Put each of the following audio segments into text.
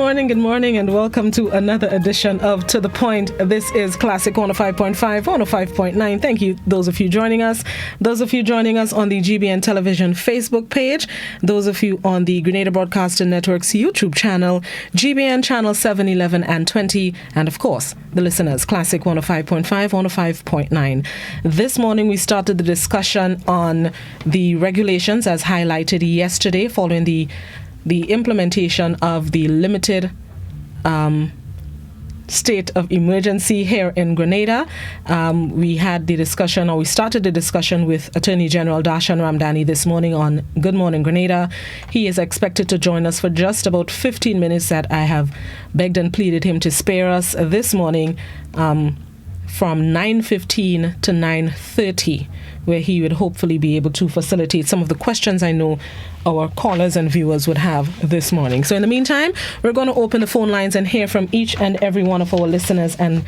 morning, and welcome to another edition of To The Point. This is Classic 105.5, 105.9. Thank you, those of you joining us. Those of you joining us on the GBN Television Facebook page. Those of you on the Grenada Broadcasting Network's YouTube channel, GBN Channel 7, 11, and 20. And of course, the listeners, Classic 105.5, 105.9. This morning, we started the discussion on the regulations as highlighted yesterday following the implementation of the limited state of emergency here in Grenada. We started the discussion with Attorney General Darshan Ramdani this morning on Good Morning Grenada. He is expected to join us for just about 15 minutes that I have begged and pleaded him to spare us this morning from 9:15 to 9:30, where he would hopefully be able to facilitate some of the questions I know our callers and viewers would have this morning. So in the meantime, we're going to open the phone lines and hear from each and every one of our listeners and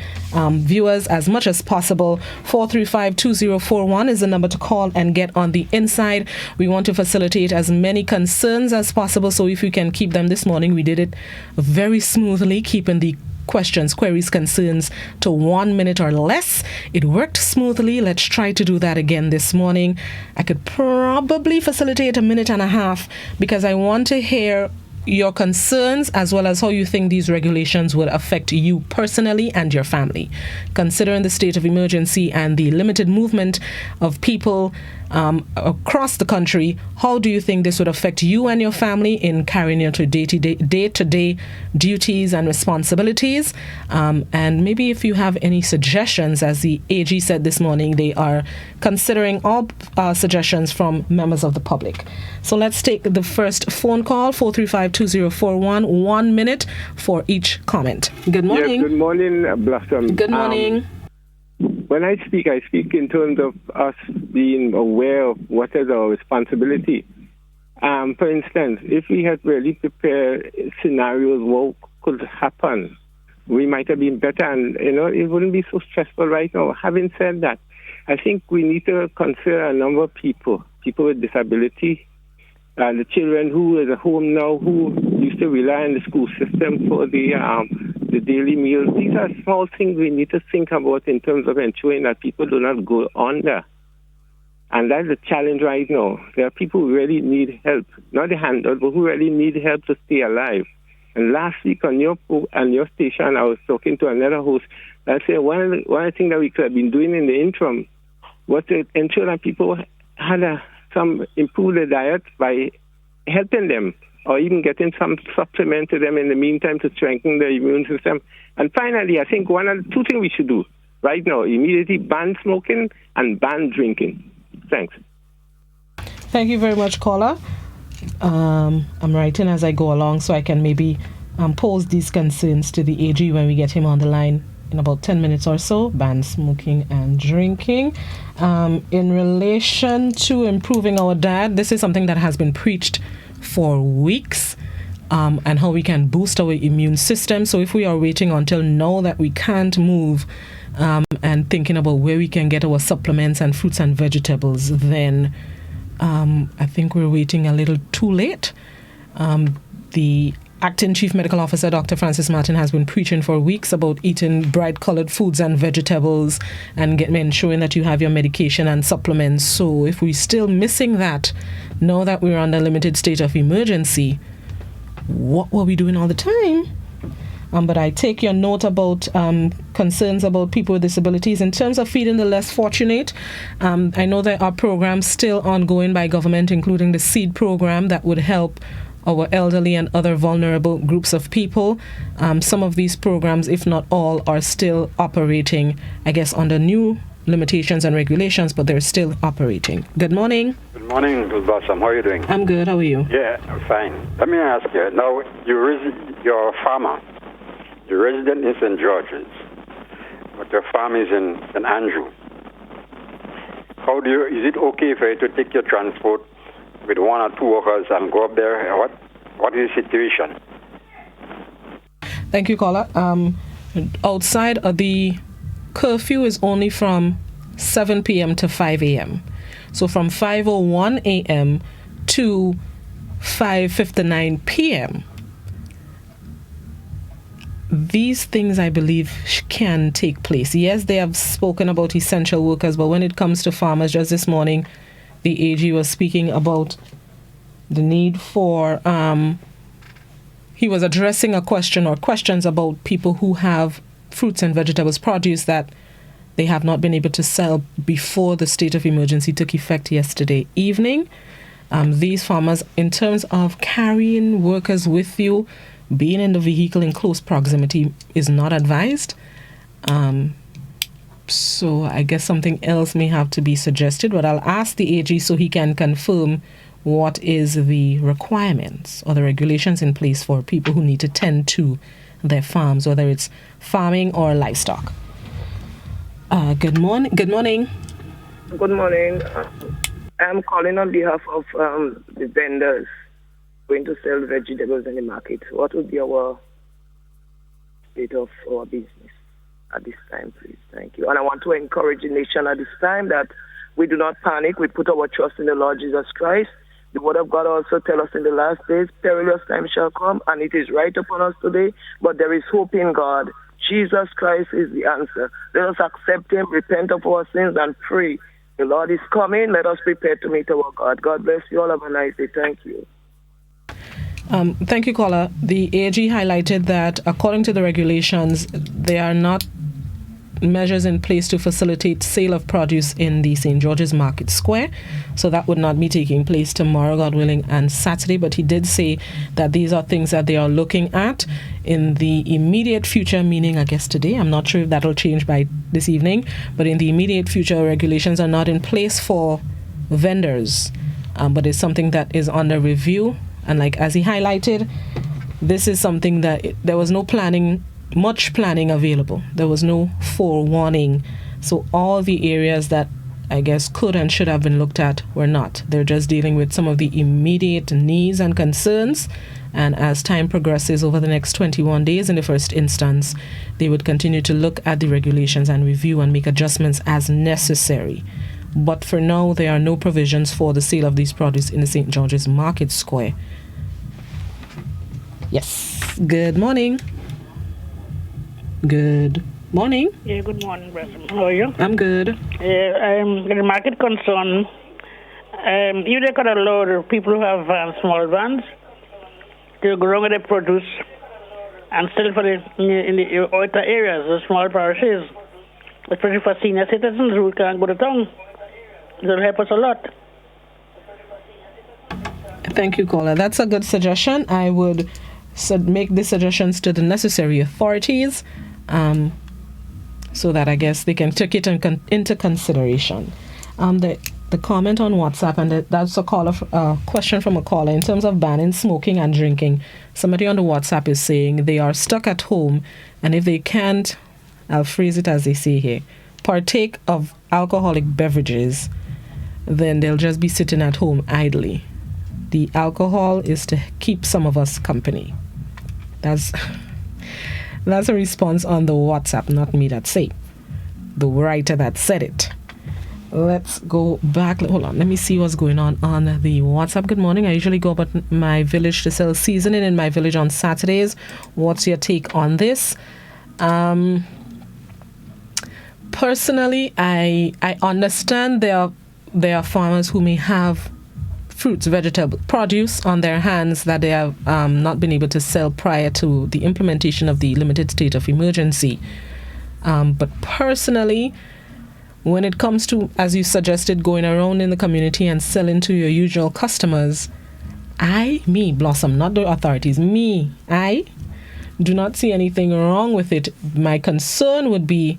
viewers as much as possible. 435-2041 is the number to call and get on the inside. We want to facilitate as many concerns as possible, so if we can keep them this morning, we did it very smoothly, keeping the questions, queries, concerns to 1 minute or less. It worked smoothly. Let's try to do that again this morning. I could probably facilitate a minute and a half because I want to hear your concerns as well as how you think these regulations would affect you personally and your family. Considering the state of emergency and the limited movement of people across the country, how do you think this would affect you and your family in carrying out your day-to-day duties and responsibilities? And maybe if you have any suggestions, as the AG said this morning, they are considering all suggestions from members of the public. So let's take the first phone call, 435-2041, 1 minute for each comment. Good morning. Yes, good morning, Blossom. Good morning. When I speak in terms of us being aware of what is our responsibility. For instance, if we had really prepared scenarios what could happen, we might have been better and, it wouldn't be so stressful right now. Having said that, I think we need to consider a number of people with disability, the children who is at home now, who used to rely on the school system for the daily meals. These are small things we need to think about in terms of ensuring that people do not go under. And that's the challenge right now. There are people who really need help, not the handout, but who really need help to stay alive. And last week on your station, I was talking to another host. I said one of the things that we could have been doing in the interim was to ensure that people had some improve their diet by helping them, or even getting some supplement to them in the meantime to strengthen the immune system. And finally, I think one of the two things we should do right now, immediately ban smoking and ban drinking. Thanks. Thank you very much, caller. I'm writing as I go along so I can maybe pose these concerns to the AG when we get him on the line in about 10 minutes or so. Ban smoking and drinking. In relation to improving our diet, this is something that has been preached for weeks, and how we can boost our immune system. So if we are waiting until now that we can't move and thinking about where we can get our supplements and fruits and vegetables, then I think we're waiting a little too late. The Acting Chief Medical Officer, Dr. Francis Martin, has been preaching for weeks about eating bright-colored foods and vegetables and ensuring that you have your medication and supplements. So if we're still missing that, now that we're under limited state of emergency, what were we doing all the time? But I take your note about concerns about people with disabilities. In terms of feeding the less fortunate, I know there are programs still ongoing by government, including the SEED program that would help our elderly and other vulnerable groups of people. Some of these programs, if not all, are still operating, I guess, under new limitations and regulations, but they're still operating. Good morning. Good morning, Blossom. How are you doing? I'm good. How are you? Yeah, I'm fine. Let me ask you, now, you're a farmer. Your resident is in Georges, but your farm is in St. Andrew. Is it okay for you to take your transport with one or two workers and go up there? What is the situation? Thank you, caller. Outside the curfew is only from 7 p.m. to 5 a.m. So from 5:01 a.m. to 5:59 p.m. these things, I believe, can take place. Yes, they have spoken about essential workers, but when it comes to farmers, just this morning, the AG was speaking about the need for, he was addressing a question or questions about people who have fruits and vegetables produce that they have not been able to sell before the state of emergency took effect yesterday evening. These farmers, in terms of carrying workers with you, being in the vehicle in close proximity is not advised. So I guess something else may have to be suggested, but I'll ask the AG so he can confirm what is the requirements or the regulations in place for people who need to tend to their farms, whether it's farming or livestock. Good morning. Good morning. I'm calling on behalf of the vendors going to sell vegetables in the market. What would be our state of our business at this time, please? Thank you. And I want to encourage the nation at this time that we do not panic. We put our trust in the Lord Jesus Christ. The word of God also tells us in the last days, perilous time shall come, and it is right upon us today, but there is hope in God. Jesus Christ is the answer. Let us accept him, repent of our sins, and pray. The Lord is coming. Let us prepare to meet our God. God bless you all. Have a nice day. Thank you. Thank you, caller. The AG highlighted that according to the regulations, there are not measures in place to facilitate sale of produce in the St. George's Market Square. So that would not be taking place tomorrow, God willing, and Saturday. But he did say that these are things that they are looking at in the immediate future, meaning, I guess, today. I'm not sure if that'll change by this evening. But in the immediate future, regulations are not in place for vendors. But it's something that is under review. And like as he highlighted, this is something that there was no much planning available. There was no forewarning. So all the areas that I guess could and should have been looked at were not. They're just dealing with some of the immediate needs and concerns. And as time progresses over the next 21 days in the first instance, they would continue to look at the regulations and review and make adjustments as necessary. But for now, there are no provisions for the sale of these produce in the St. George's Market Square. Yes. Good morning. Good morning. Yeah, good morning, brother. How are you? I'm good. The market concern, if they could allow the people who have small vans to grow with the produce and sell for in the outer areas, the small parishes, especially for senior citizens who can't go to town. It will help us a lot. Thank you, caller. That's a good suggestion. I would make the suggestions to the necessary authorities so that I guess they can take it into consideration. The comment on WhatsApp, and that's a question from a caller in terms of banning smoking and drinking. Somebody on the WhatsApp is saying they are stuck at home, and if they can't, I'll phrase it as they say here, partake of alcoholic beverages, then they'll just be sitting at home idly. The alcohol is to keep some of us company. That's a response on the WhatsApp, not me that say. The writer that said it. Let's go back. Hold on. Let me see what's going on the WhatsApp. Good morning. I usually go about my village to sell seasoning in my village on Saturdays. What's your take on this? Personally, I understand there are farmers who may have fruits, vegetable produce on their hands that they have not been able to sell prior to the implementation of the limited state of emergency. But personally, when it comes to, as you suggested, going around in the community and selling to your usual customers, Blossom, not the authorities, I do not see anything wrong with it. My concern would be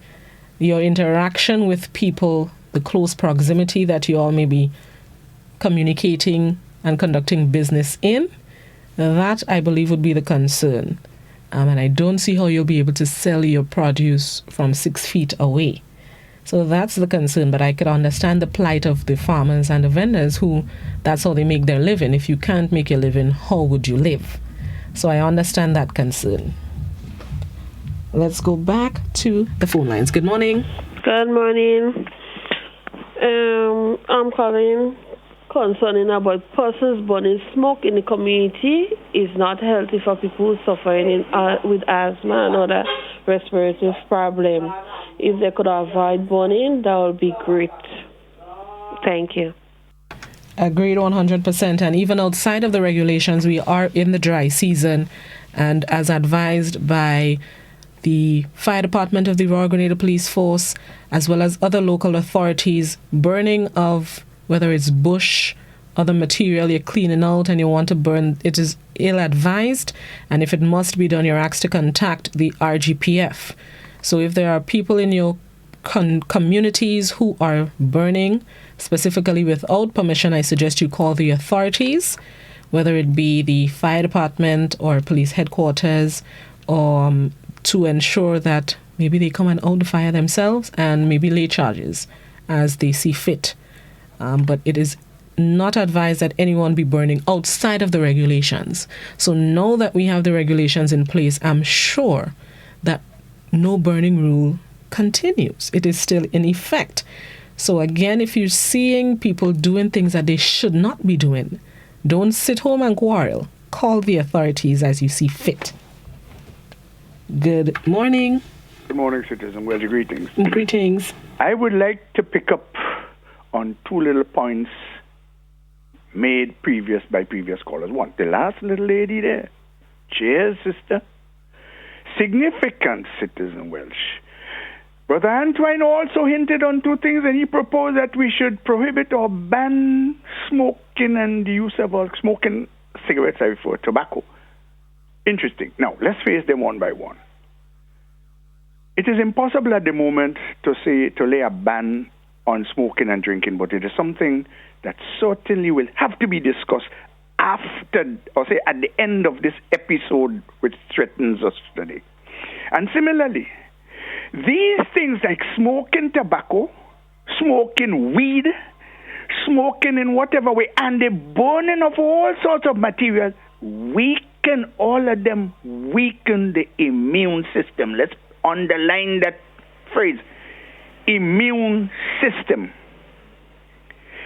your interaction with people, the close proximity that you all may be communicating and conducting business in. That, I believe, would be the concern. And I don't see how you'll be able to sell your produce from 6 feet away. So that's the concern, but I could understand the plight of the farmers and the vendors who, that's how they make their living. If you can't make your living, how would you live? So I understand that concern. Let's go back to the phone lines. Good morning. Good morning. I'm calling concerning about persons burning smoke in the community is not healthy for people suffering with asthma and other respiratory problems. If they could avoid burning, that would be great. Thank you. Agreed 100%. And even outside of the regulations, we are in the dry season. And as advised by the Fire Department of the Royal Grenada Police Force, as well as other local authorities, burning of whether it's bush, other material you're cleaning out and you want to burn, it is ill-advised. And if it must be done, you're asked to contact the RGPF. So if there are people in your communities who are burning, specifically without permission, I suggest you call the authorities, whether it be the fire department or police headquarters, to ensure that maybe they come and out the fire themselves and maybe lay charges as they see fit. But it is not advised that anyone be burning outside of the regulations. So now that we have the regulations in place, I'm sure that no burning rule continues. It is still in effect. So again, if you're seeing people doing things that they should not be doing, don't sit home and quarrel. Call the authorities as you see fit. Good morning. Good morning, Citizen Welch. Greetings. Greetings. I would like to pick up on two little points made by previous callers. One, the last little lady there. Cheers, sister. Significant, Citizen Welch. Brother Antoine also hinted on two things, and he proposed that we should prohibit or ban smoking and the use of smoking cigarettes for tobacco. Interesting. Now, let's face them one by one. It is impossible at the moment to lay a ban on smoking and drinking, but it is something that certainly will have to be discussed after, or say at the end of this episode, which threatens us today. And similarly, these things like smoking tobacco, smoking weed, smoking in whatever way, and the burning of all sorts of materials, all of them weaken the immune system. Let's underline that phrase, immune system.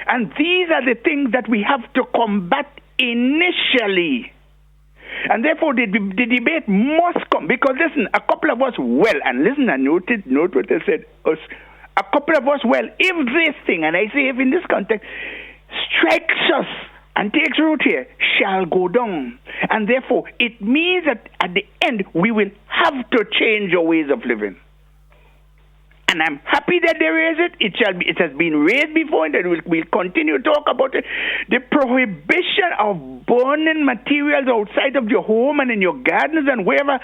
And these are the things that we have to combat initially. And therefore, the debate must come. Because, listen, a couple of us and listen and note what I said, a couple of us if this thing, and I say if in this context, strikes us and takes root here, shall go down. And therefore, it means that at the end, we will have to change our ways of living. And I'm happy that they raise it. It has been raised before, and we'll continue to talk about it. The prohibition of burning materials outside of your home and in your gardens and wherever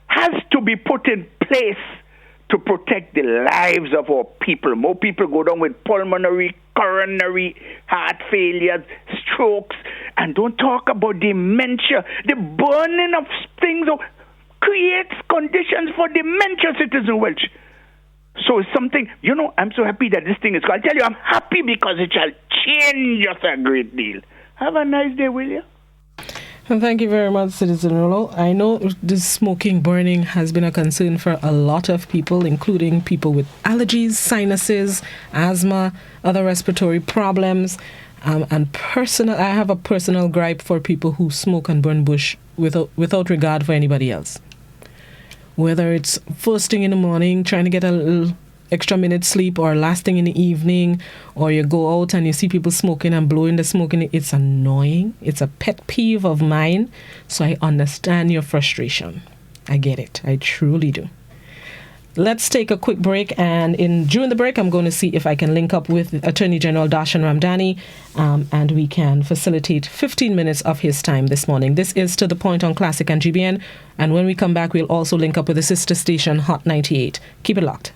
has to be put in place to protect the lives of our people. More people go down with pulmonary, coronary, heart failures, strokes, and don't talk about dementia. The burning of things creates conditions for dementia, Citizen Welch. So it's something, I'm so happy that this thing is called. I tell you, I'm happy because it shall change us a great deal. Have a nice day, will you? And thank you very much, Citizen Rolo. I know this smoking, burning has been a concern for a lot of people, including people with allergies, sinuses, asthma, other respiratory problems. And I have a personal gripe for people who smoke and burn bush without regard for anybody else. Whether it's first thing in the morning, trying to get a little extra minute sleep, or last thing in the evening, or you go out and you see people smoking and blowing the smoke in it, it's annoying. It's a pet peeve of mine. So I understand your frustration. I get it. I truly do. Let's take a quick break, and during the break, I'm going to see if I can link up with Attorney General Darshan Ramdhani, and we can facilitate 15 minutes of his time this morning. This is To The Point on Classic and GBN, and when we come back, we'll also link up with the sister station, Hot 98. Keep it locked.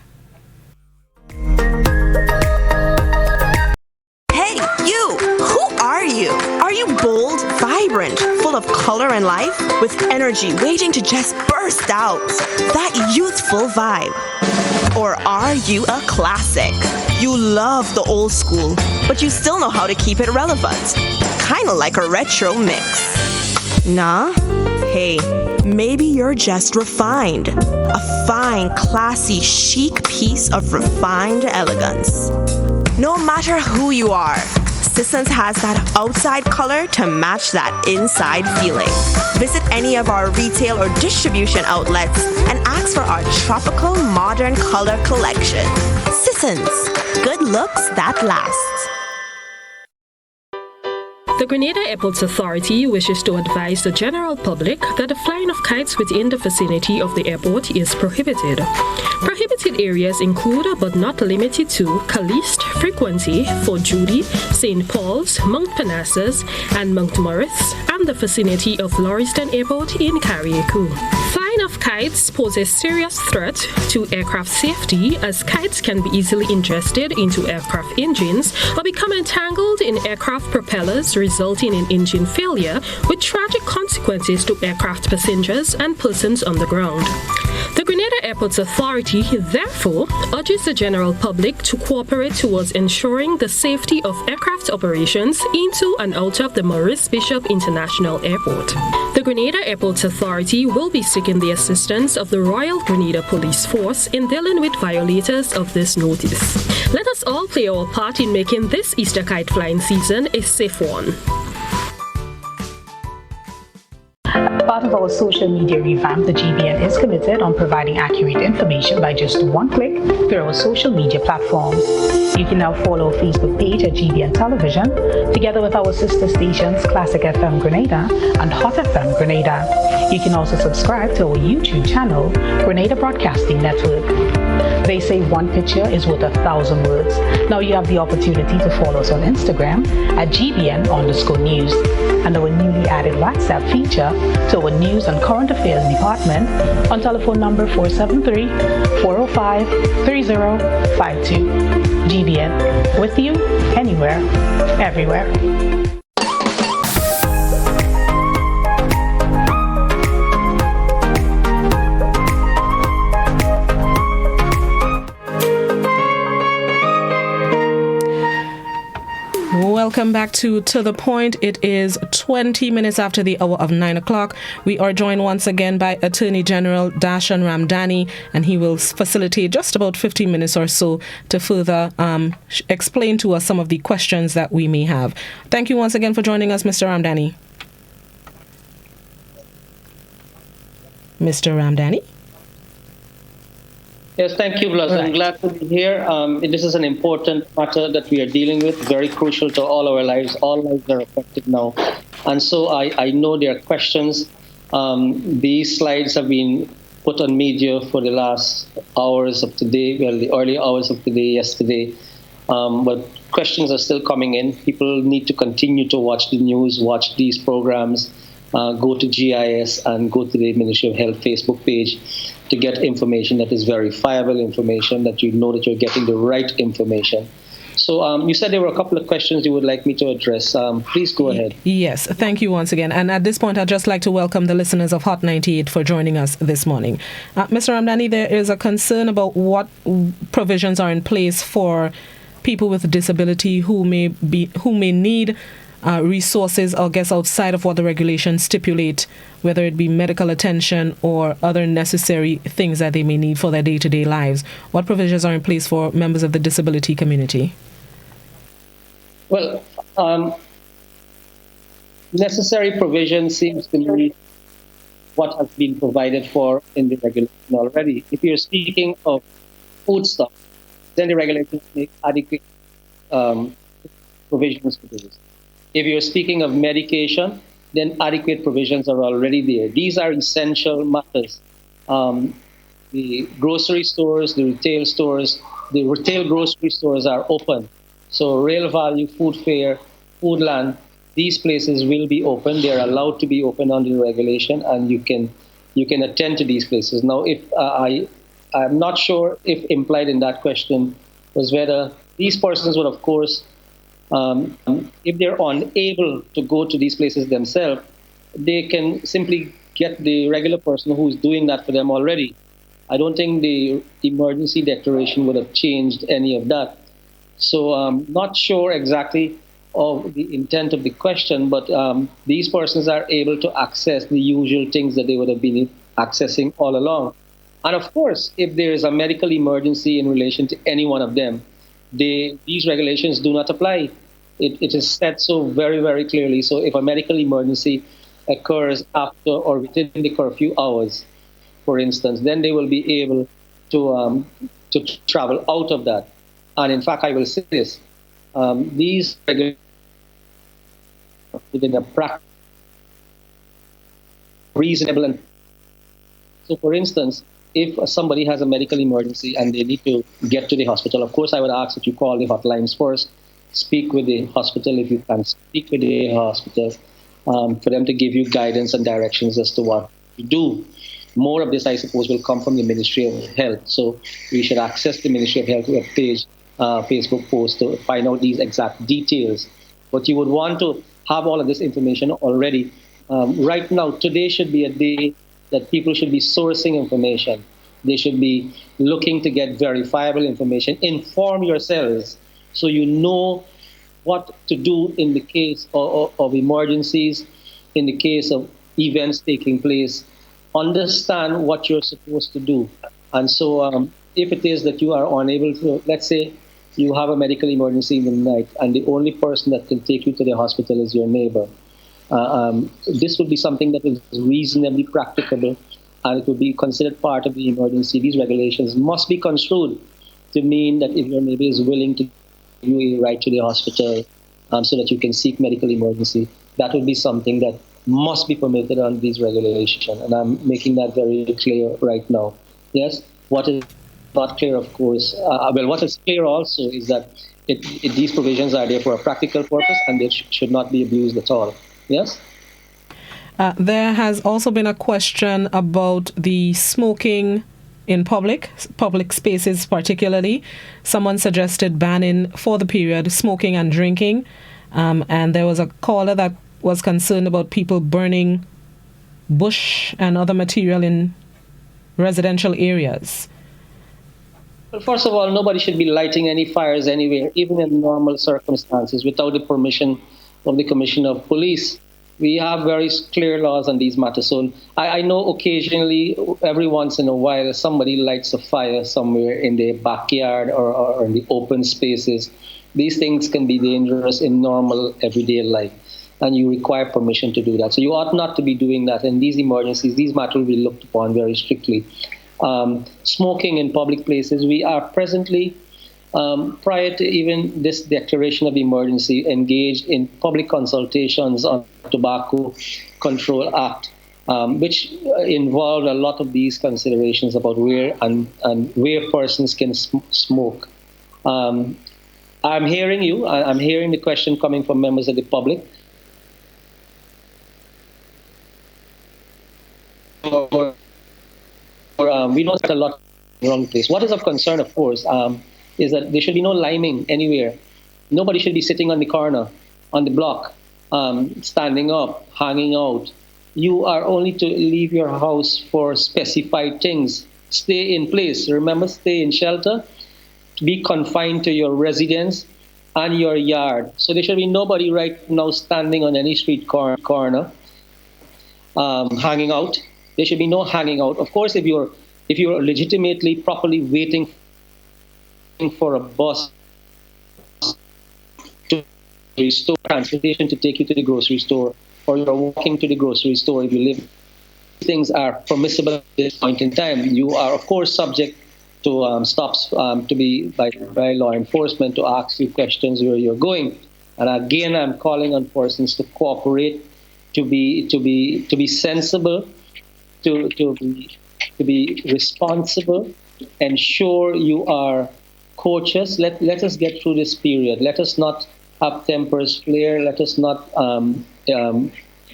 Hey, you! Who are you? Are you bold, vibrant, full of color and life, with energy waiting to just burst out? That youthful vibe? Or are you a classic? You love the old school, but you still know how to keep it relevant. Kinda like a retro mix. Nah? Hey, maybe you're just refined. A fine, classy, chic piece of refined elegance. No matter who you are, Sisson's has that outside color to match that inside feeling. Visit any of our retail or distribution outlets and ask for our tropical modern color collection. Sisson's, good looks that last. The Grenada Airports Authority wishes to advise the general public that the flying of kites within the vicinity of the airport is prohibited. Prohibited areas include, but not limited to, Caliste, Frequency, Fort Judy, St. Paul's, Mount Parnassus, and Mount Morris, and the vicinity of Lauriston Airport in Carriacou. Flying of kites poses serious threat to aircraft safety, as kites can be easily ingested into aircraft engines or become entangled in aircraft propellers, resulting in engine failure with tragic consequences to aircraft passengers and persons on the ground. The Grenada Airports Authority therefore urges the general public to cooperate towards ensuring the safety of aircraft operations into and out of the Maurice Bishop International Airport. The Grenada Airports Authority will be seeking the assistance of the Royal Grenada Police Force in dealing with violators of this notice. Let us all play our part in making this Easter kite flying season a safe one. As part of our social media revamp, the GBN is committed on providing accurate information by just one click through our social media platforms. You can now follow our Facebook page at GBN Television, together with our sister stations Classic FM Grenada and Hot FM Grenada. You can also subscribe to our YouTube channel, Grenada Broadcasting Network. They say one picture is worth 1,000 words. Now you have the opportunity to follow us on Instagram at GBN_news and our newly added WhatsApp feature to our News and Current Affairs Department on telephone number 473-405-3052. GBN, with you, anywhere, everywhere. Welcome back to The Point. It is 20 minutes after the hour of 9 o'clock. We are joined once again by Attorney General Darshan Ramdhani, and he will facilitate just about 15 minutes or so to further explain to us some of the questions that we may have. Thank you once again for joining us, Mr. Ramdhani. Mr. Ramdhani? Yes, thank you, Blas. I'm glad to be here. This is an important matter that we are dealing with, very crucial to all our lives. All lives are affected now. And so I know there are questions. These slides have been put on media for the last hours of today, well, the early hours of today, yesterday. But questions are still coming in. People need to continue to watch the news, watch these programs, go to GIS and go to the Ministry of Health Facebook page to get information that is verifiable information, that you know that you're getting the right information. So you said there were a couple of questions you would like me to address. Please go ahead. Yes, thank you once again. And at this point, I'd just like to welcome the listeners of Hot 98 for joining us this morning. Mr. Ramdhani, there is a concern about what provisions are in place for people with disability who may need resources, I guess, outside of what the regulations stipulate, whether it be medical attention or other necessary things that they may need for their day-to-day lives. What provisions are in place for members of the disability community? Well, necessary provision seems to me what has been provided for in the regulation already. If you're speaking of foodstuff, then the regulations make adequate provisions for this. If you're speaking of medication, then adequate provisions are already there. These are essential matters. The grocery stores, the retail grocery stores are open. So Real Value, Food Fair, Foodland, these places will be open. They're allowed to be open under the regulation, and you can attend to these places. Now, if I'm not sure if implied in that question was whether these persons would, of course, if they're unable to go to these places themselves, they can simply get the regular person who's doing that for them already. I don't think the emergency declaration would have changed any of that. So I'm not sure exactly of the intent of the question, but these persons are able to access the usual things that they would have been accessing all along. And of course, if there is a medical emergency in relation to any one of them, these regulations do not apply. It is said so very, very clearly. So if a medical emergency occurs after or within the curfew hours, for instance, then they will be able to travel out of that. And in fact, I will say this: these regulations within a practice reasonable. And so, for instance, if somebody has a medical emergency and they need to get to the hospital, of course, I would ask that you call the hotlines first, speak with the hospital if you can speak with the hospital, for them to give you guidance and directions as to what to do. More of this, I suppose, will come from the Ministry of Health. So we should access the Ministry of Health webpage, Facebook post to find out these exact details. But you would want to have all of this information already. Right now, today should be a day that people should be sourcing information. They should be looking to get verifiable information. Inform yourselves so you know what to do in the case of emergencies, in the case of events taking place. Understand what you're supposed to do. And so if it is that you are unable to, let's say you have a medical emergency in the night and the only person that can take you to the hospital is your neighbor, this would be something that is reasonably practicable and it would be considered part of the emergency. These regulations must be construed to mean that if your neighbor is willing to give you a ride to the hospital so that you can seek medical emergency, that would be something that must be permitted under these regulations. And I'm making that very clear right now. Yes, what is not clear, of course, what is clear also is that these provisions are there for a practical purpose and they should not be abused at all. Yes? There has also been a question about the smoking in public spaces particularly. Someone suggested banning for the period smoking and drinking. And there was a caller that was concerned about people burning bush and other material in residential areas. Well, first of all, nobody should be lighting any fires anywhere, even in normal circumstances, without the permission of the Commissioner of Police. We have very clear laws on these matters. So I know occasionally, every once in a while, somebody lights a fire somewhere in their backyard or in the open spaces. These things can be dangerous in normal everyday life, and you require permission to do that. So you ought not to be doing that. In these emergencies, these matters will be looked upon very strictly. Smoking in public places, we are presently, prior to even this declaration of emergency, engaged in public consultations on Tobacco Control Act, which involved a lot of these considerations about where and where persons can smoke. I'm hearing you. I'm hearing the question coming from members of the public. We know that a lot in the wrong place. What is of concern, of course, is that there should be no liming anywhere. Nobody should be sitting on the corner, on the block, standing up, hanging out. You are only to leave your house for specified things. Stay in place. Remember, stay in shelter. Be confined to your residence and your yard. So there should be nobody right now standing on any street corner, hanging out. There should be no hanging out. Of course, if you're legitimately, properly waiting for a bus to restore transportation to take you to the grocery store, or you're walking to the grocery store if you live, things are permissible at this point in time. You are, of course, subject to stops to be by law enforcement to ask you questions where you're going. And again, I'm calling on persons to cooperate, to be sensible, to be responsible, ensure you are courteous. Let us get through this period. Let us not have tempers flare. Let us not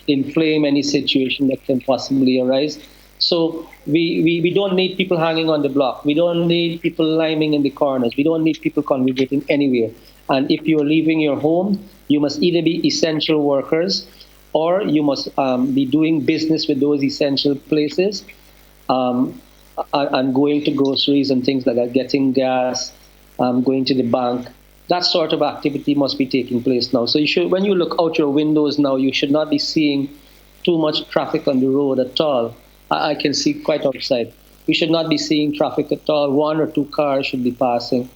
inflame any situation that can possibly arise. So we don't need people hanging on the block. We don't need people liming in the corners. We don't need people congregating anywhere. And if you're leaving your home, you must either be essential workers or you must be doing business with those essential places and going to groceries and things like that, getting gas, going to the bank. That sort of activity must be taking place now. So when you look out your windows now, you should not be seeing too much traffic on the road at all. I can see quite outside. You should not be seeing traffic at all. One or two cars should be passing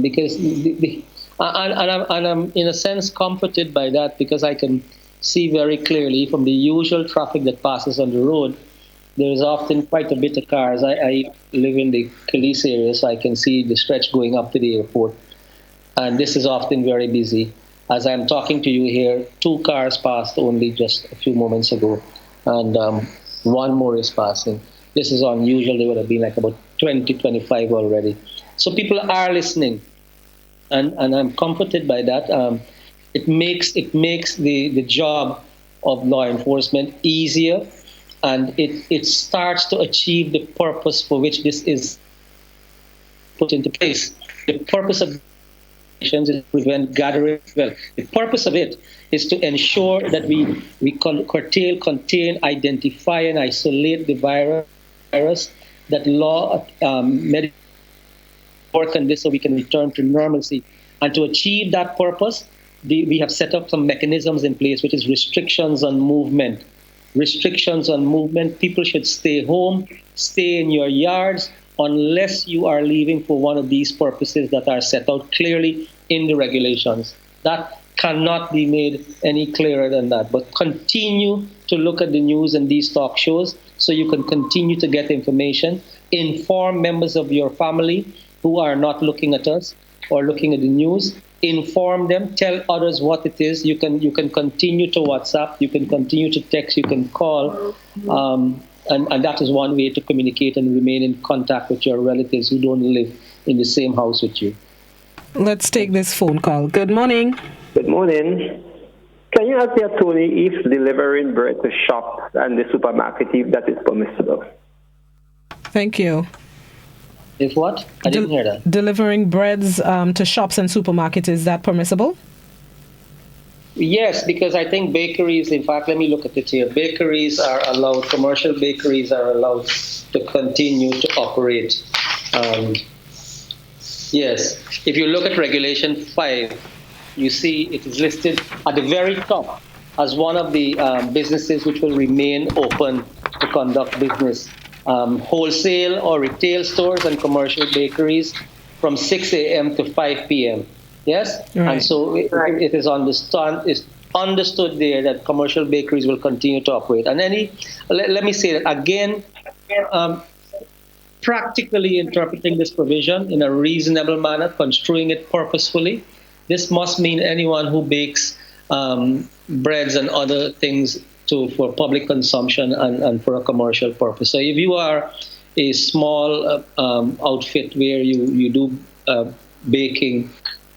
because And I'm in a sense comforted by that because I can see very clearly from the usual traffic that passes on the road. There is often quite a bit of cars. I live in the Khalees area, so I can see the stretch going up to the airport. And this is often very busy. As I'm talking to you here, 2 cars passed only just a few moments ago, and one more is passing. This is unusual. There would have been like about 20, 25 already. So people are listening, and I'm comforted by that. It makes the job of law enforcement easier, and it starts to achieve the purpose for which this is put into place. The purpose of is to prevent gathering. Well, the purpose of it is to ensure that we curtail, contain, identify, and isolate the virus. That law work on this so we can return to normalcy. And to achieve that purpose, we have set up some mechanisms in place, which is restrictions on movement. Restrictions on movement. People should stay home, stay in your yards, unless you are leaving for one of these purposes that are set out clearly in the regulations. That cannot be made any clearer than that. But continue to look at the news and these talk shows so you can continue to get information. Inform members of your family who are not looking at us or looking at the news. Inform them, tell others what it is. You can continue to WhatsApp, you can continue to text, you can call. And that is one way to communicate and remain in contact with your relatives who don't live in the same house with you. Let's take this phone call. Good morning. Good morning. Can you ask me, Tony, if delivering bread to shops and the supermarket, if that is permissible? Thank you. If what? I didn't hear that. Delivering breads to shops and supermarkets, is that permissible? Yes, because I think bakeries, in fact, let me look at it here. Bakeries are allowed, commercial bakeries are allowed to continue to operate. Yes, if you look at Regulation 5, you see it is listed at the very top as one of the businesses which will remain open to conduct business. Wholesale or retail stores and commercial bakeries from 6 a.m. to 5 p.m. Yes? Right. And so it is understood there that commercial bakeries will continue to operate. And let me say that again, practically interpreting this provision in a reasonable manner, construing it purposefully, this must mean anyone who bakes breads and other things for public consumption and for a commercial purpose. So if you are a small outfit where you do baking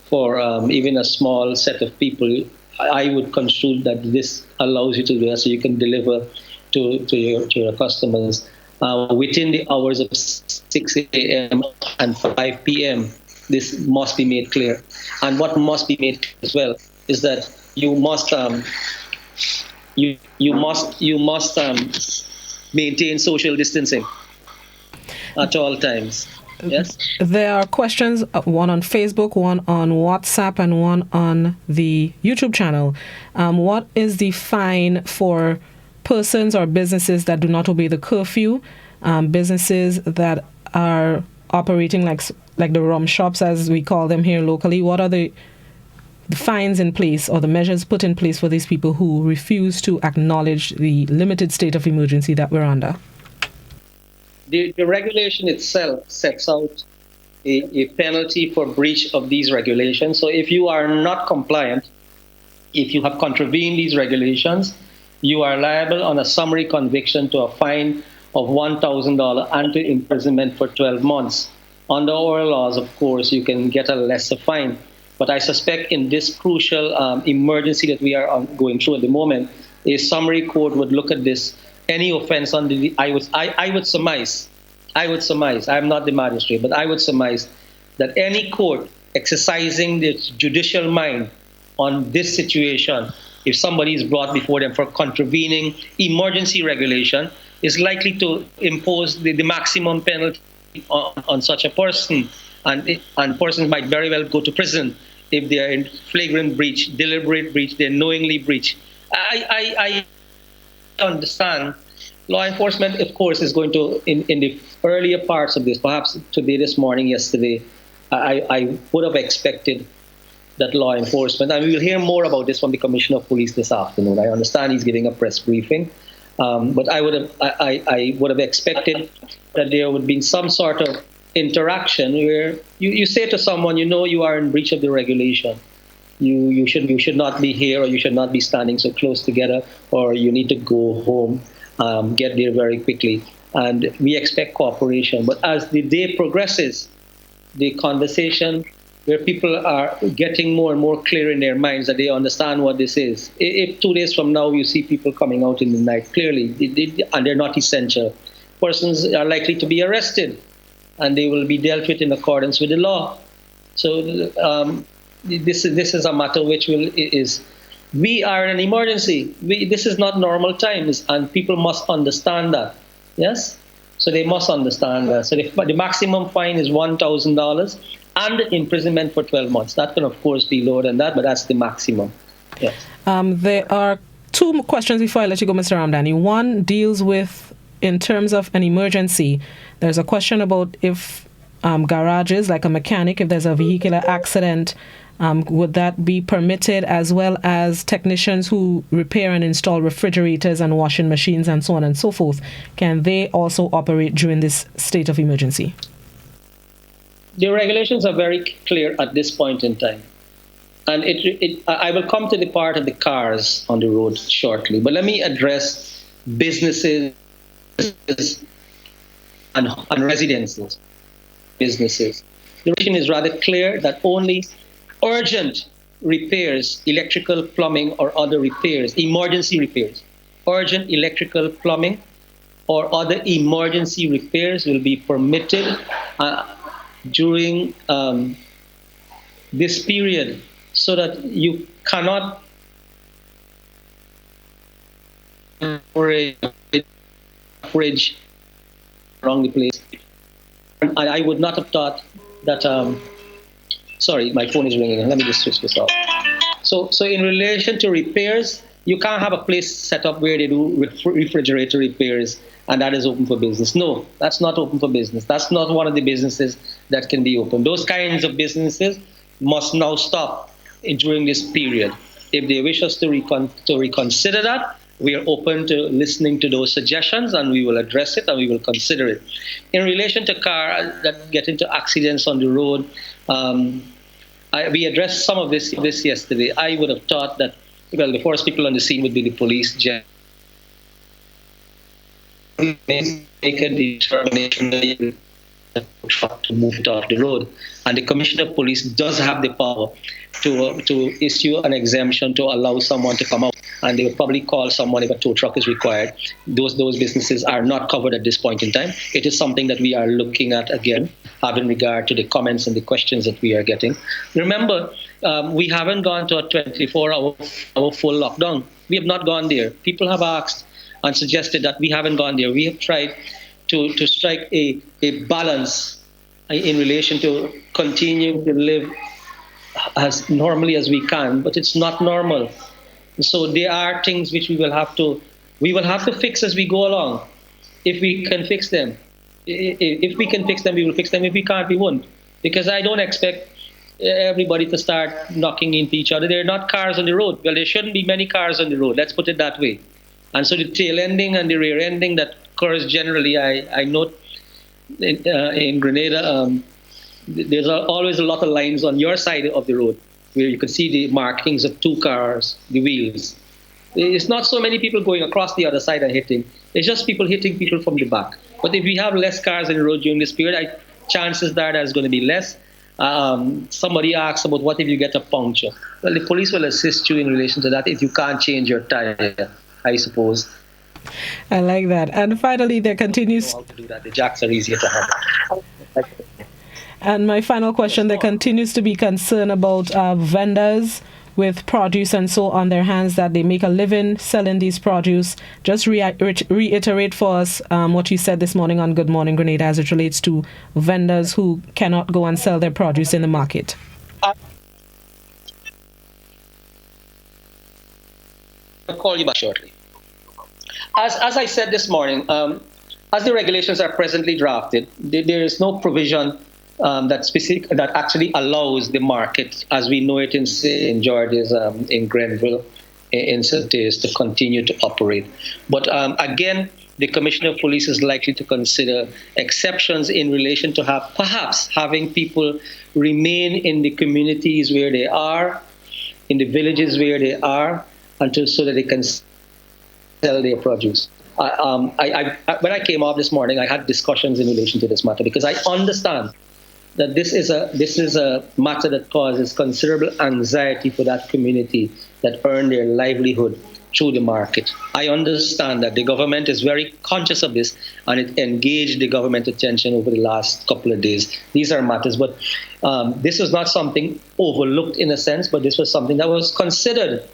for even a small set of people, I would construe that this allows you to do that, so you can deliver to your customers within the hours of 6 a.m. and 5 p.m. This must be made clear. And what must be made clear as well is that you must maintain social distancing at all times. Yes. There are questions, one on Facebook, one on WhatsApp, and one on the YouTube channel. What is the fine for persons or businesses that do not obey the curfew? Businesses that are operating like the rum shops, as we call them here locally. What are the fines in place or the measures put in place for these people who refuse to acknowledge the limited state of emergency that we're under? The regulation itself sets out a penalty for breach of these regulations. So if you are not compliant, if you have contravened these regulations, you are liable on a summary conviction to a fine of $1,000 and to imprisonment for 12 months. Under our laws, of course, you can get a lesser fine. But I suspect in this crucial emergency that we are going through at the moment, a summary court would look at this. Any offense under the, I would surmise, I'm not the magistrate, but I would surmise that any court exercising its judicial mind on this situation, if somebody is brought before them for contravening emergency regulation, is likely to impose the maximum penalty on such a person. And persons might very well go to prison if they are in flagrant breach, deliberate breach, they knowingly breach. I understand. Law enforcement, of course, is going to, in the earlier parts of this, perhaps today, this morning, yesterday, I would have expected that law enforcement, and we will hear more about this from the Commissioner of Police this afternoon. I understand he's giving a press briefing, but I would have expected that there would be some sort of interaction where you say to someone, you are in breach of the regulation. You should not be here, or you should not be standing so close together, or you need to go home, get there very quickly. And we expect cooperation. But as the day progresses, the conversation where people are getting more and more clear in their minds that they understand what this is. If 2 days from now you see people coming out in the night, clearly, and they're not essential, persons are likely to be arrested, and they will be dealt with in accordance with the law. So this is a matter which we are in an emergency. This is not normal times, and people must understand that. Yes? So they must understand that. So the maximum fine is $1,000 and imprisonment for 12 months. That can, of course, be lower than that, but that's the maximum. Yes. There are two more questions before I let you go, Mr. Ramdani. One deals with, in terms of an emergency, there's a question about if garages, like a mechanic, if there's a vehicular accident, would that be permitted, as well as technicians who repair and install refrigerators and washing machines and so on and so forth? Can they also operate during this state of emergency? The regulations are very clear at this point in time. And I will come to the part of the cars on the road shortly. But let me address businesses and residences. Businesses. The regulation is rather clear that only urgent repairs, electrical, plumbing, or other repairs, emergency repairs, urgent electrical, plumbing, or other emergency repairs will be permitted during this period, so that you cannot fridge around the place. And I would not have thought that. Sorry, my phone is ringing. Let me just switch this off. So in relation to repairs, you can't have a place set up where they do refrigerator repairs and that is open for business. No, that's not open for business. That's not one of the businesses that can be open. Those kinds of businesses must now stop during this period. If they wish us to reconsider that, we are open to listening to those suggestions, and we will address it and we will consider it. In relation to cars that get into accidents on the road, we addressed some of this yesterday. I would have thought that, well, the first people on the scene would be the police. Make a determination to move it off the road. And the Commissioner of Police does have the power to issue an exemption to allow someone to come out, and they will probably call someone if a tow truck is required. Those businesses are not covered at this point in time. It is something that we are looking at again, having regard to the comments and the questions that we are getting. Remember, we haven't gone to a 24-hour full lockdown. We have not gone there. People have asked and suggested that we haven't gone there. We have tried to strike a balance in relation to continuing to live as normally as we can, but it's not normal. So there are things which we will have to fix as we go along. If we can fix them, if we can fix them, we will fix them. If we can't, we won't. Because I don't expect everybody to start knocking into each other. There are not cars on the road. Well, there shouldn't be many cars on the road. Let's put it that way. And so the tail ending and the rear ending that occurs generally, I note in Grenada, there's always a lot of lines on your side of the road where you can see the markings of two cars, the wheels. It's not so many people going across the other side and hitting. It's just people hitting people from the back. But if we have less cars on the road during this period, chances are there's going to be less. Somebody asked about what if you get a puncture. Well, the police will assist you in relation to that if you can't change your tire, I suppose. I like that. And finally, there continues... to do that. The jacks are easier to handle. And my final question, there continues to be concern about vendors with produce and so on their hands, that they make a living selling these produce. Just reiterate for us what you said this morning on Good Morning Grenada as it relates to vendors who cannot go and sell their produce in the market. I'll call you back shortly. As I said this morning, as the regulations are presently drafted, there is no provision that actually allows the market, as we know it in St. George's, in Grenville, in St. Tays, to continue to operate. But again, the Commissioner of Police is likely to consider exceptions in relation to perhaps having people remain in the communities where they are, in the villages where they are, so that they can sell their produce. When I came off this morning, I had discussions in relation to this matter because I understand that this is a matter that causes considerable anxiety for that community that earn their livelihood through the market. I understand that the government is very conscious of this, and it engaged the government attention over the last couple of days. These are matters, but this was not something overlooked in a sense, but this was something that was considered.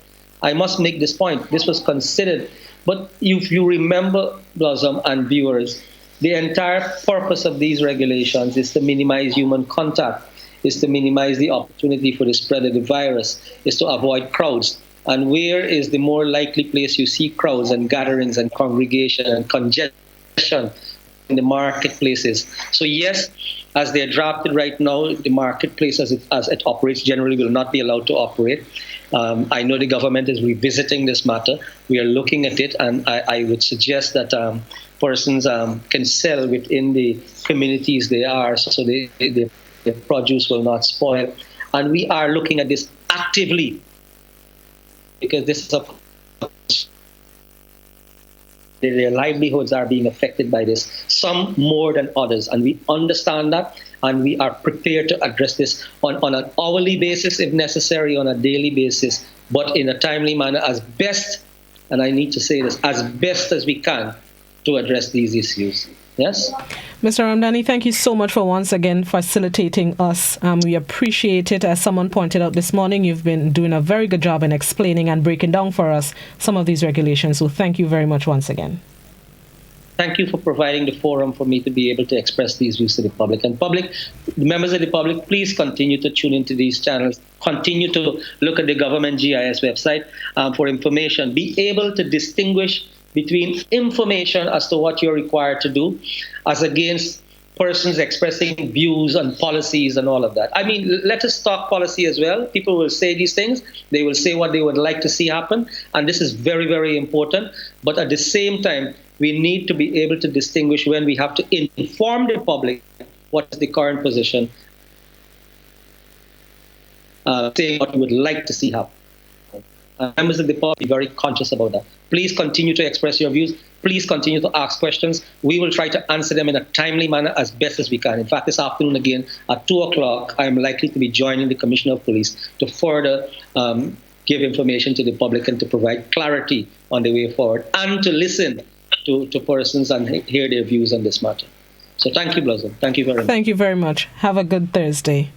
I must make this point. This was considered. But if you remember, Blossom and viewers, the entire purpose of these regulations is to minimize human contact, is to minimize the opportunity for the spread of the virus, is to avoid crowds. And where is the more likely place you see crowds and gatherings and congregation and congestion in the marketplaces? So yes, as they're drafted right now, the marketplace as it operates generally will not be allowed to operate. I know the government is revisiting this matter. We are looking at it, and I would suggest that persons can sell within the communities they are, so the produce will not spoil. And we are looking at this actively, because this is their livelihoods are being affected by this, some more than others, and we understand that, and we are prepared to address this on an hourly basis, if necessary, on a daily basis, but in a timely manner as best, and I need to say this, as best as we can to address these issues. Yes? Mr. Ramdani, thank you so much for once again facilitating us. We appreciate it. As someone pointed out this morning, you've been doing a very good job in explaining and breaking down for us some of these regulations. So thank you very much once again. Thank you for providing the forum for me to be able to express these views to the public. And members of the public, please continue to tune into these channels. Continue to look at the government GIS website for information. Be able to distinguish between information as to what you're required to do as against persons expressing views on policies and all of that. I mean, let us talk policy as well. People will say these things. They will say what they would like to see happen. And this is very, very important. But at the same time, we need to be able to distinguish when we have to inform the public what is the current position, saying what we would like to see happen. Members of the public, be very conscious about that. Please continue to express your views. Please continue to ask questions. We will try to answer them in a timely manner as best as we can. In fact, this afternoon again, at 2 o'clock, I am likely to be joining the Commissioner of Police to further give information to the public and to provide clarity on the way forward and to listen to persons and hear their views on this matter. So thank you, Blossom. Thank you very much. Thank you very much. Have a good Thursday.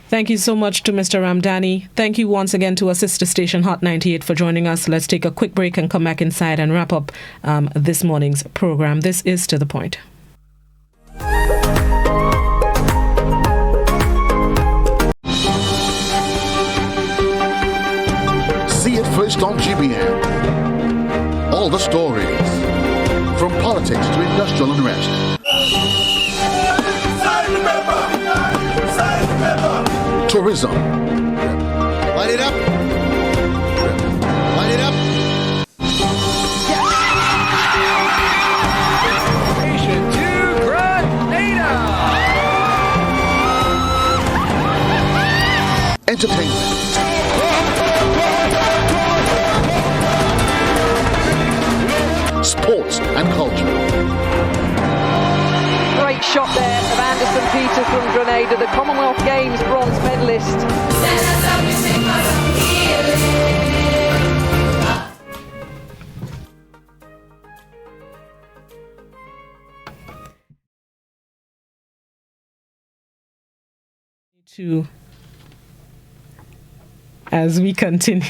Thank you so much to Mr. Ramdani. Thank you once again to our sister station Hot 98 for joining us. Let's take a quick break and come back inside and wrap up this morning's program. This is To The Point. See it first on GBN. All the stories, from politics to industrial unrest. Tourism. Light it up. Light it up. Station to Grenada. Entertainment. Sports and culture. Great shot there of Anderson Peters from Grenada, the Commonwealth Games bronze medalist. As we continue.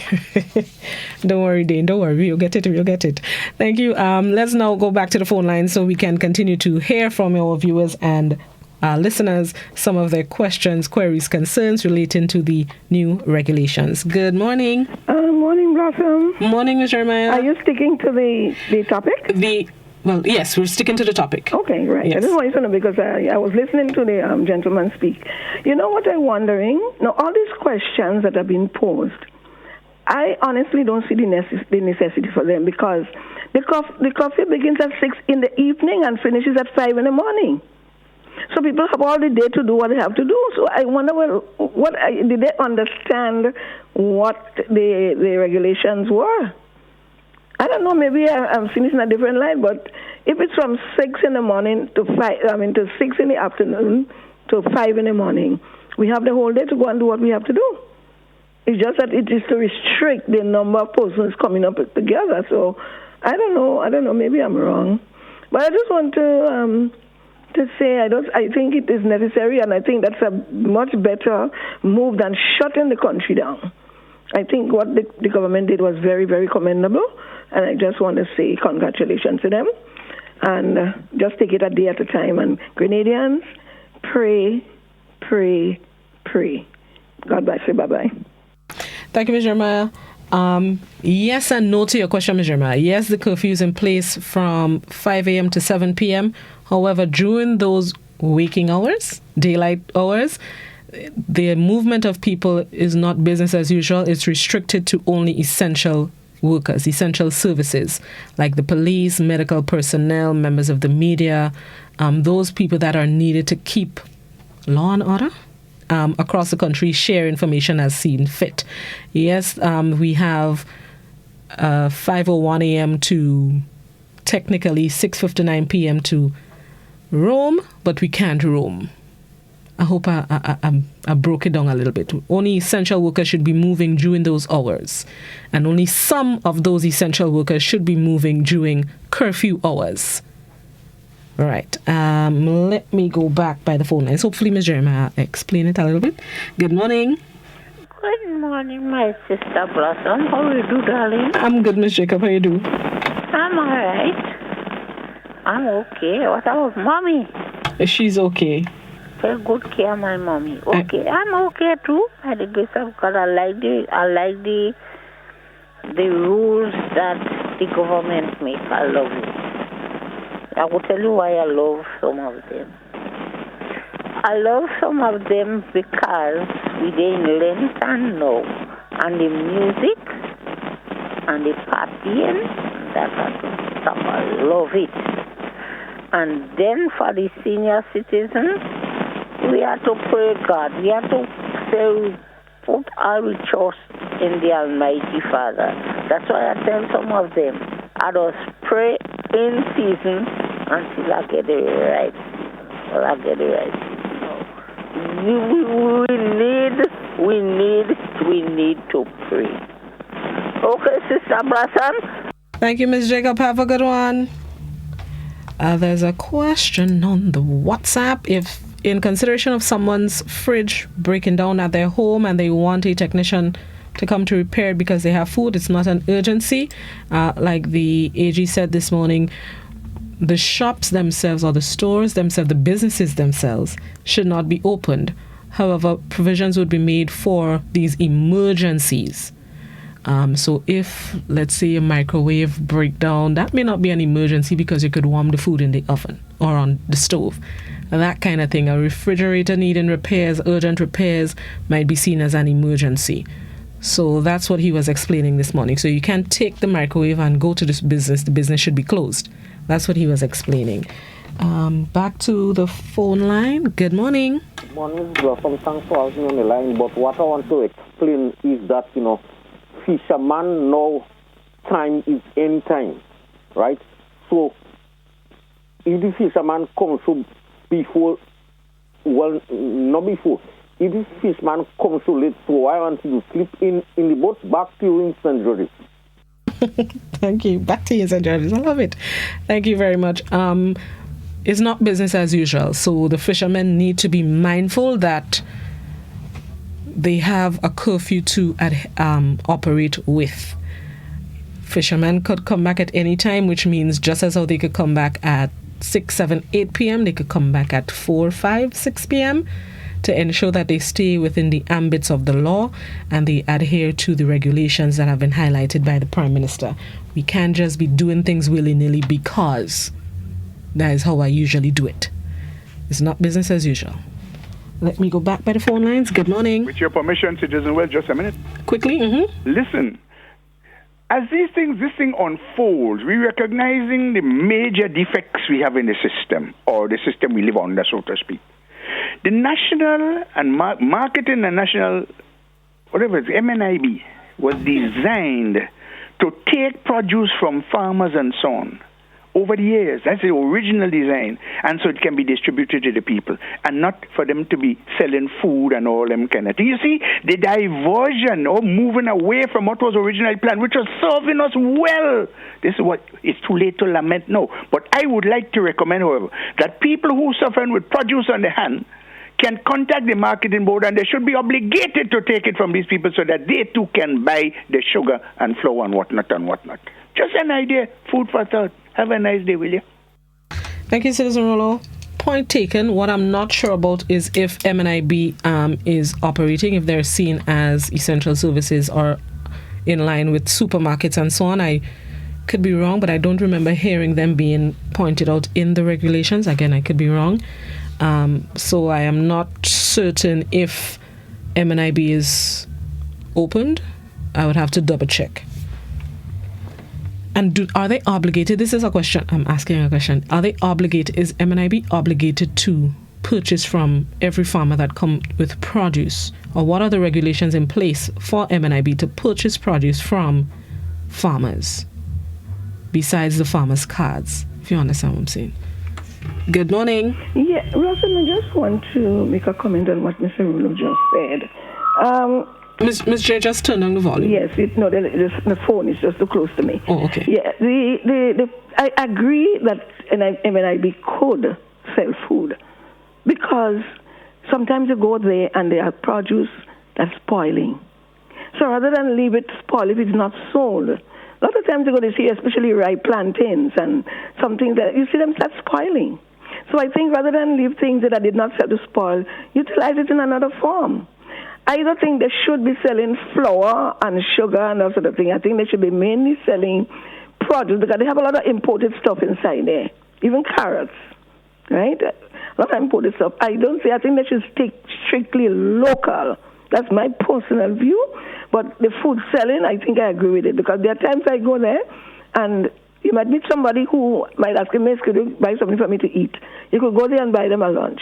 Don't worry, Dane. Don't worry. We'll get it. Thank you. Let's now go back to the phone line so we can continue to hear from our viewers and listeners some of their questions, queries, concerns relating to the new regulations. Good morning. Morning, Blossom. Morning, Ms. Jeremiah. Are you sticking to the topic? Well, yes, we're sticking to the topic. Okay, right. Yes. I just wanted to know because I was listening to the gentleman speak. You know what I'm wondering? Now, all these questions that have been posed, I honestly don't see the necessity for them because the coffee begins at 6 in the evening and finishes at 5 in the morning. So people have all the day to do what they have to do. So I wonder, did they understand what the regulations were? I don't know. Maybe I'm seeing it in a different light. But if it's from 6 in the morning to 6 in the afternoon to 5 in the morning, we have the whole day to go and do what we have to do. It's just that it is to restrict the number of persons coming up together. So I don't know. Maybe I'm wrong. But I just want to say I think it is necessary, and I think that's a much better move than shutting the country down. I think what the government did was very, very commendable, and I just want to say congratulations to them. And just take it a day at a time. And Grenadians, pray, pray, pray. God bless you. Bye-bye. Thank you, Ms. Jeremiah. Yes and no to your question, Ms. Jeremiah. Yes, the curfew is in place from 5 a.m. to 7 p.m. However, during those waking hours, daylight hours, the movement of people is not business as usual. It's restricted to only essential workers, essential services, like the police, medical personnel, members of the media, those people that are needed to keep law and order across the country, share information as seen fit. Yes, we have 5:01 a.m. to technically 6:59 p.m. to roam, but we can't roam. I hope I broke it down a little bit. Only essential workers should be moving during those hours. And only some of those essential workers should be moving during curfew hours. All right. Let me go back by the phone lines. Hopefully, Ms. Jeremiah explain it a little bit. Good morning. Good morning, my sister Blossom. How you do, darling? I'm good, Ms. Jacob. How you do? I'm all right. I'm okay. What about mommy? She's okay. Take good care of my mommy. Okay, I'm okay too. By the grace of God, I like the rules that the government make. I love it. I will tell you why I love some of them. I love some of them because we didn't learn and know, and the music and the partying, that stuff. I love it. And then for the senior citizens, we have to pray God. We have to say, put our trust in the Almighty Father. That's why I tell some of them, I just pray in season until I get it right. Well, I get it right. We need to pray. Okay, Sister Blossom. Thank you, Ms. Jacob. Have a good one. There's a question on the WhatsApp. If in consideration of someone's fridge breaking down at their home and they want a technician to come to repair it because they have food, it's not an urgency. Like the AG said this morning, the shops themselves or the stores themselves, the businesses themselves should not be opened. However, provisions would be made for these emergencies. So if, let's say, a microwave breakdown, that may not be an emergency because you could warm the food in the oven or on the stove. That kind of thing. A refrigerator needing repairs, urgent repairs, might be seen as an emergency. So that's what he was explaining this morning. So you can't take the microwave and go to this business. The business should be closed. That's what he was explaining. Back to the phone line. Good morning. Good morning, Blossom. Thanks for having me on the line. But what I want to explain is that, fisherman know time is any time, right? So if the fisherman comes to before, well, not before, if the fisherman comes to late, so I want you to sleep in the boat back to you in St. George's. Thank you. Back to you, St. George's. I love it. Thank you very much. It's not business as usual. So the fishermen need to be mindful that they have a curfew to operate with. Fishermen could come back at any time, which means just as how they could come back at 6, 7, 8 p.m., they could come back at 4, 5, 6 p.m. to ensure that they stay within the ambits of the law and they adhere to the regulations that have been highlighted by the Prime Minister. We can't just be doing things willy-nilly because that is how I usually do it. It's not business as usual. Let me go back by the phone lines. Good morning. With your permission, Citizen Welch, just a minute. Quickly. Listen, as this thing unfolds, we're recognizing the major defects we have in the system, or the system we live under, so to speak. The national and marketing and national, whatever it's, MNIB, was designed to take produce from farmers and so on over the years. That's the original design. And so it can be distributed to the people and not for them to be selling food and all them kind of things. You see, the diversion or moving away from what was originally planned, which was serving us well. This is what it's too late to lament now. But I would like to recommend, however, that people who suffering with produce on the hand can contact the marketing board, and they should be obligated to take it from these people so that they too can buy the sugar and flour and whatnot and whatnot. Just an idea, food for thought. Have a nice day, will you? Thank you, Citizen Rollo. Point taken. What I'm not sure about is if MNIB is operating, if they're seen as essential services or in line with supermarkets and so on. I could be wrong, but I don't remember hearing them being pointed out in the regulations. Again, I could be wrong. So I am not certain if MNIB is opened. I would have to double check. And are they obligated? This is a question. I'm asking a question. Are they obligated? Is MNIB obligated to purchase from every farmer that come with produce? Or what are the regulations in place for MNIB to purchase produce from farmers besides the farmers' cards? If you understand what I'm saying. Good morning. Yeah, Rosin, I just want to make a comment on what Mr. Rulo just said. Ms. J, just turn down the volume. Yes, the phone is just too close to me. Oh, okay. Yeah, I agree that MNIB could sell food because sometimes you go there and they have produce that's spoiling. So rather than leave it spoil if it's not sold, a lot of times you go to see especially ripe plantains and some things that you see them start spoiling. So I think rather than leave things that I did not sell to spoil, utilize it in another form. I don't think they should be selling flour and sugar and that sort of thing. I think they should be mainly selling produce because they have a lot of imported stuff inside there, even carrots, right? A lot of imported stuff. I think they should stick strictly local. That's my personal view. But the food selling, I think I agree with it because there are times I go there and you might meet somebody who might ask me, could you buy something for me to eat? You could go there and buy them a lunch.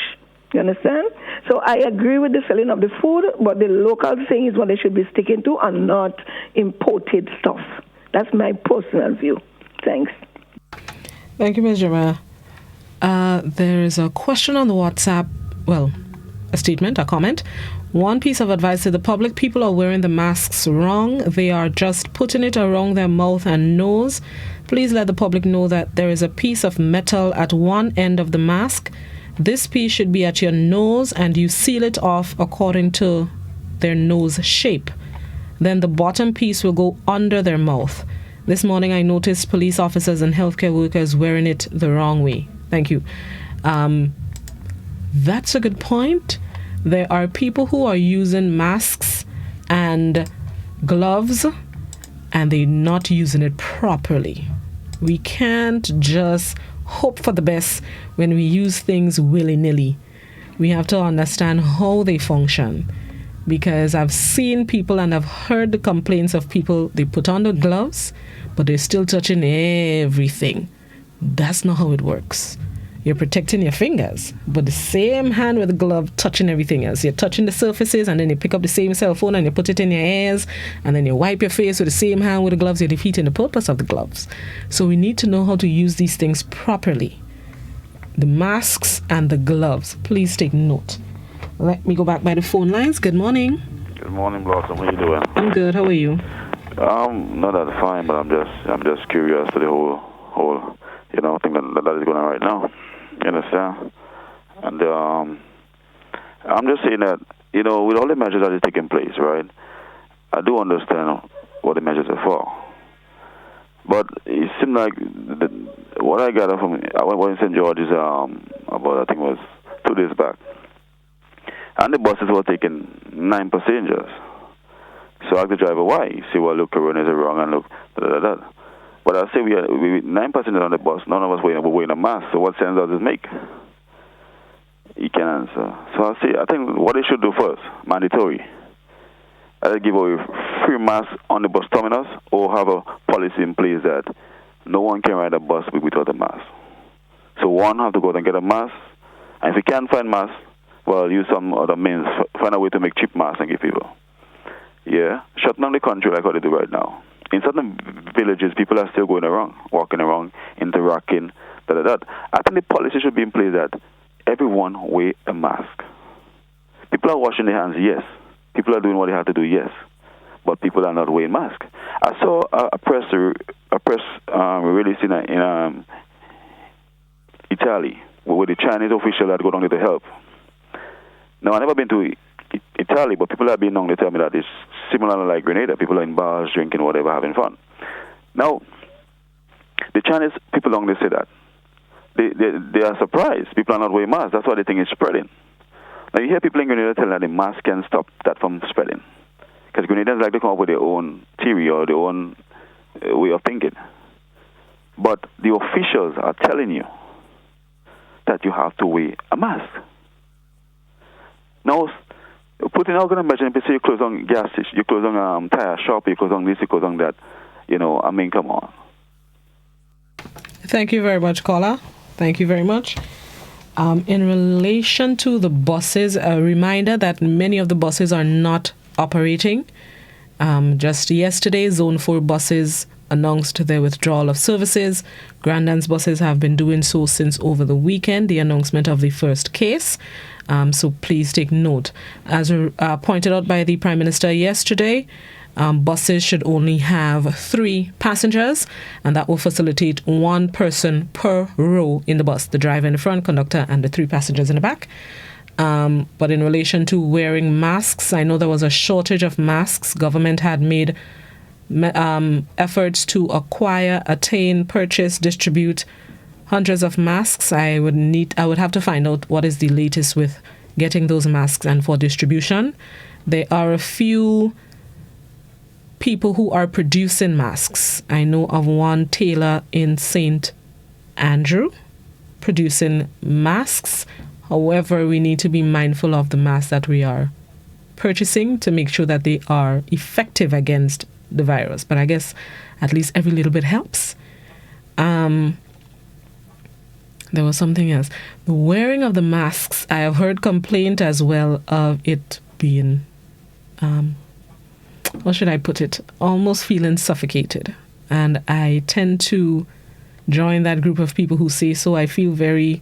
You understand? So I agree with the selling of the food, but the local thing is what they should be sticking to and not imported stuff. That's my personal view. Thanks. Thank you, Ms. Jama. There is a question on the WhatsApp, a statement, a comment. One piece of advice to the public: people are wearing the masks wrong. They are just putting it around their mouth and nose. Please let the public know that there is a piece of metal at one end of the mask. This piece should be at your nose and you seal it off according to their nose shape. Then the bottom piece will go under their mouth. This morning I noticed police officers and healthcare workers wearing it the wrong way. Thank you. That's a good point. There are people who are using masks and gloves and they're not using it properly. We can't just hope for the best when we use things willy-nilly. We have to understand how they function, because I've seen people and I've heard the complaints of people, they put on the gloves but they're still touching everything. That's not how it works. You're protecting your fingers, but the same hand with the glove touching everything else. You're touching the surfaces and then you pick up the same cell phone and you put it in your ears and then you wipe your face with the same hand with the gloves. You're defeating the purpose of the gloves. So we need to know how to use these things properly. The masks and the gloves. Please take note. Let me go back by the phone lines. Good morning. Good morning, Blossom. How you doing? I'm good. How are you? Not that fine, but I'm just curious to the whole thing that is going on right now. You understand? And I'm just saying that, with all the measures that are taking place, right, I do understand what the measures are for. But it seemed like what I got from, I went in St. George's about, I think it was 2 days back. And the buses were taking 9 passengers. So I asked the driver why. He said, well, look, Corona is wrong, and look, da-da-da-da. But I say we 9 passengers on the bus, none of us were wearing a mask, so what sense does this make? He can't answer. So I think what they should do first, mandatory, either give away free masks on the bus terminus or have a policy in place that no one can ride a bus without a mask. So one have to go out and get a mask, and if you can't find masks, well, use some other means, find a way to make cheap masks and give people. Yeah, shut down the country like what they do right now. In certain villages, people are still going around, walking around, interacting, da-da-da. I think the policy should be in place that everyone wear a mask. People are washing their hands, yes. People are doing what they have to do, yes. But people are not wearing masks. I saw a press release in Italy where the Chinese official had gone on to help. Now, I've never been to Italy, but people have been known to tell me that it's similar like Grenada. People are in bars, drinking, whatever, having fun. Now, the Chinese people don't say that. They are surprised. People are not wearing masks. That's why they think it's spreading. Now, you hear people in Grenada telling that the mask can stop that from spreading. Because Grenadians like to come up with their own theory or their own way of thinking. But the officials are telling you that you have to wear a mask. Now, put in organ measure, say you close on gas station, you close on tire shop, you close on this, you close on that. I mean, come on. Thank you very much, caller. Thank you very much. In relation to the buses, a reminder that many of the buses are not operating. Just yesterday, Zone 4 buses announced their withdrawal of services. Grandance buses have been doing so since over the weekend, the announcement of the first case. So please take note. As pointed out by the Prime Minister yesterday, buses should only have 3 passengers, and that will facilitate 1 person per row in the bus, the driver in the front, conductor, and the 3 passengers in the back. But in relation to wearing masks, I know there was a shortage of masks. Government had made efforts to acquire, attain, purchase, distribute hundreds of masks. I would have to find out what is the latest with getting those masks and for distribution. There are a few people who are producing masks. I know of one tailor in St. Andrew producing masks. However, we need to be mindful of the masks that we are purchasing to make sure that they are effective against the virus. But I guess at least every little bit helps. There was something else. The wearing of the masks, I have heard complaint as well of it being, how should I put it, almost feeling suffocated. And I tend to join that group of people who say so. I feel very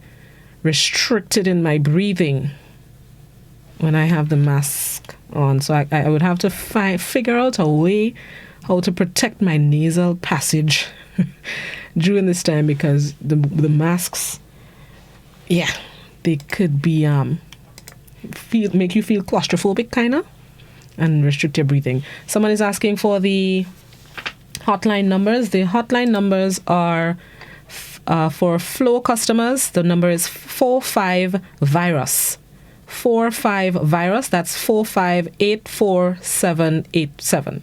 restricted in my breathing when I have the mask on. So I would have to figure out a way how to protect my nasal passage during this time, because the masks, yeah, they could be make you feel claustrophobic kind of and restrict your breathing. Someone is asking for the hotline numbers. The hotline numbers are for Flow customers. The number is 45-VIRUS. 45-VIRUS. That's 458-4787.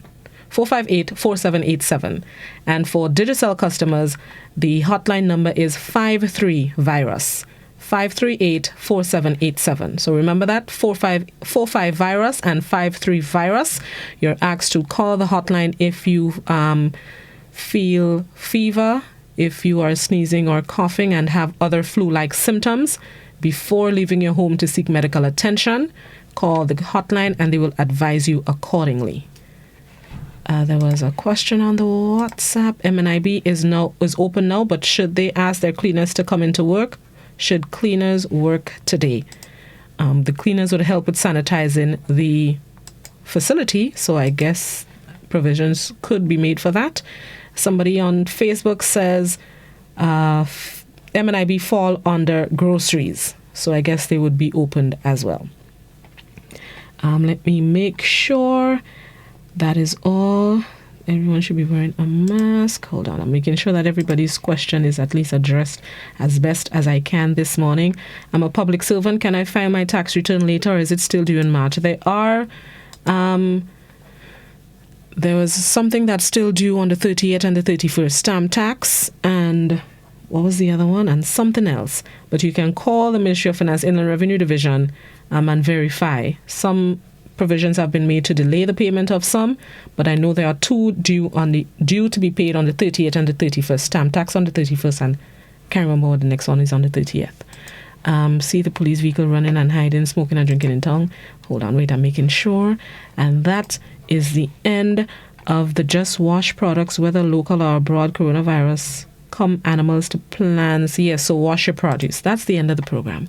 458-4787. And for Digicel customers, the hotline number is 53-VIRUS. 538-4787. So remember that, 45-VIRUS and 53-VIRUS. You're asked to call the hotline if you feel fever, if you are sneezing or coughing and have other flu-like symptoms. Before leaving your home to seek medical attention, call the hotline and they will advise you accordingly. There was a question on the WhatsApp. MNIB is open now, but should they ask their cleaners to come into work? Should cleaners work today? The cleaners would help with sanitizing the facility, so I guess provisions could be made for that. Somebody on Facebook says MNIB fall under groceries, so I guess they would be opened as well. Let me make sure that is all. everyone should be wearing a mask. Hold on, I'm making sure that everybody's question is at least addressed as best as I can this morning. I'm a public servant. Can I file my tax return later, or is it still due in March? There was something that's still due on the 30th and the 31st, stamp tax, and what was the other one? And something else. But you can call the Ministry of Finance Inland Revenue Division and verify. Some provisions have been made to delay the payment of some, but I know there are two due to be paid on the 30th and the 31st. Stamp tax on the 31st, and can't remember what the next one is on the 30th. See the police vehicle running and hiding, smoking and drinking in town. Hold on, wait, I'm making sure. And that is the end of the Just Wash products, whether local or abroad, coronavirus, come animals to plants. Yes, so wash your produce. That's the end of the program.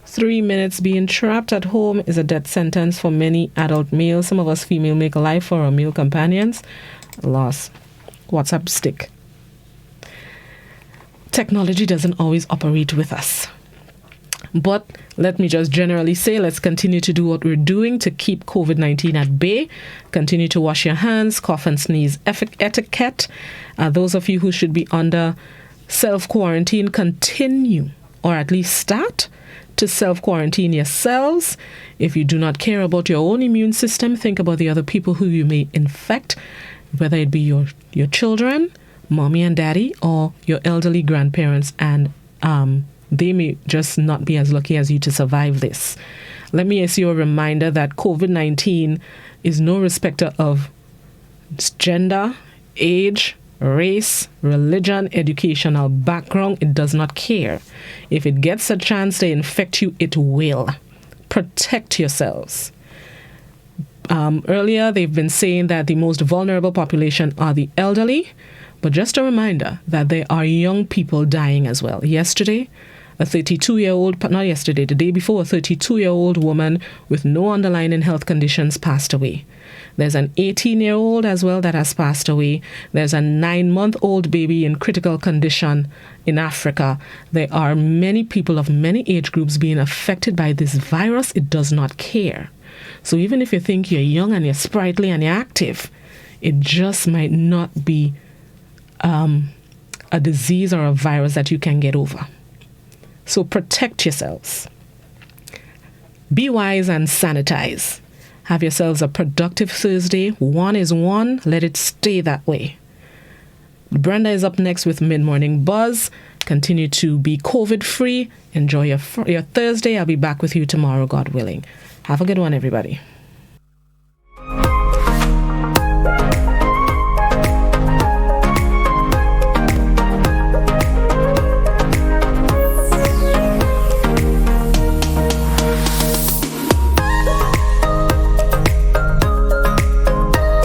3 minutes being trapped at home is a death sentence for many adult males. Some of us female make a life for our male companions. Loss. WhatsApp stick. Technology doesn't always operate with us. But let me just generally say, let's continue to do what we're doing to keep COVID-19 at bay. Continue to wash your hands, cough and sneeze etiquette. Those of you who should be under self-quarantine, continue, or at least start to self-quarantine yourselves. If you do not care about your own immune system, think about the other people who you may infect, whether it be your children, mommy and daddy, or your elderly grandparents, and they may just not be as lucky as you to survive this. Let me issue a reminder that COVID-19 is no respecter of gender, age, race, religion, educational background. It does not care. If it gets a chance to infect you, it will. Protect yourselves. Earlier, they've been saying that the most vulnerable population are the elderly, but just a reminder that there are young people dying as well. Yesterday, a 32-year-old, not yesterday, the day before, a 32-year-old woman with no underlying health conditions passed away. There's an 18-year-old as well that has passed away. There's a 9-month-old baby in critical condition in Africa. There are many people of many age groups being affected by this virus. It does not care. So even if you think you're young and you're sprightly and you're active, it just might not be a disease or a virus that you can get over. So protect yourselves. Be wise and sanitize. Have yourselves a productive Thursday. One is one. Let it stay that way. Brenda is up next with Mid-Morning Buzz. Continue to be COVID-free. Enjoy your Thursday. I'll be back with you tomorrow, God willing. Have a good one, everybody.